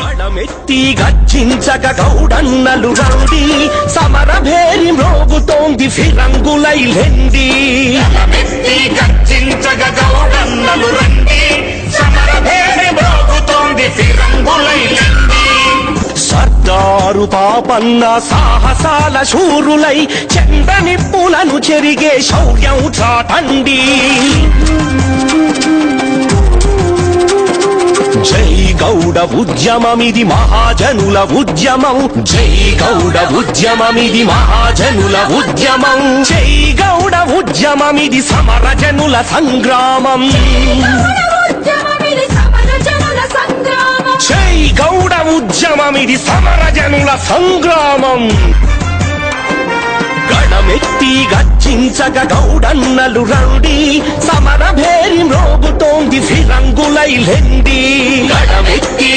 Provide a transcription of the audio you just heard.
గడమెత్తి గర్జించగ గౌడన్నలు రండి, సమర భేరి మ్రోగుతోంది ఫిరంగులై లెండి. గడమెత్తి గర్జించగ గౌడన్నలు రండి, సమర భేరి మ్రోగుతోంది ఫిరంగులై లెండి. సర్దారు పాపన్న సాహసాల శూరులై చంద్రనిప్పులను చెరిగే శౌర్యం చాటండి. జై గౌడ ఉద్యమమిది మహాజనుల ఉద్యమం, జై గౌడ ఉద్యమమిది మహాజనుల ఉద్యమం, జై గౌడ ఉద్యమమిది సమరజనుల సంగ్రామం. జై గౌడ ఉద్యమమిది సమరజనుల సంగ్రామం. గణమెత్తి గర్జించగ గౌడన్నలు రండి, సమర భేరి మ్రోగుతోంది ఫిరంగులై లెండి. గణమెత్తి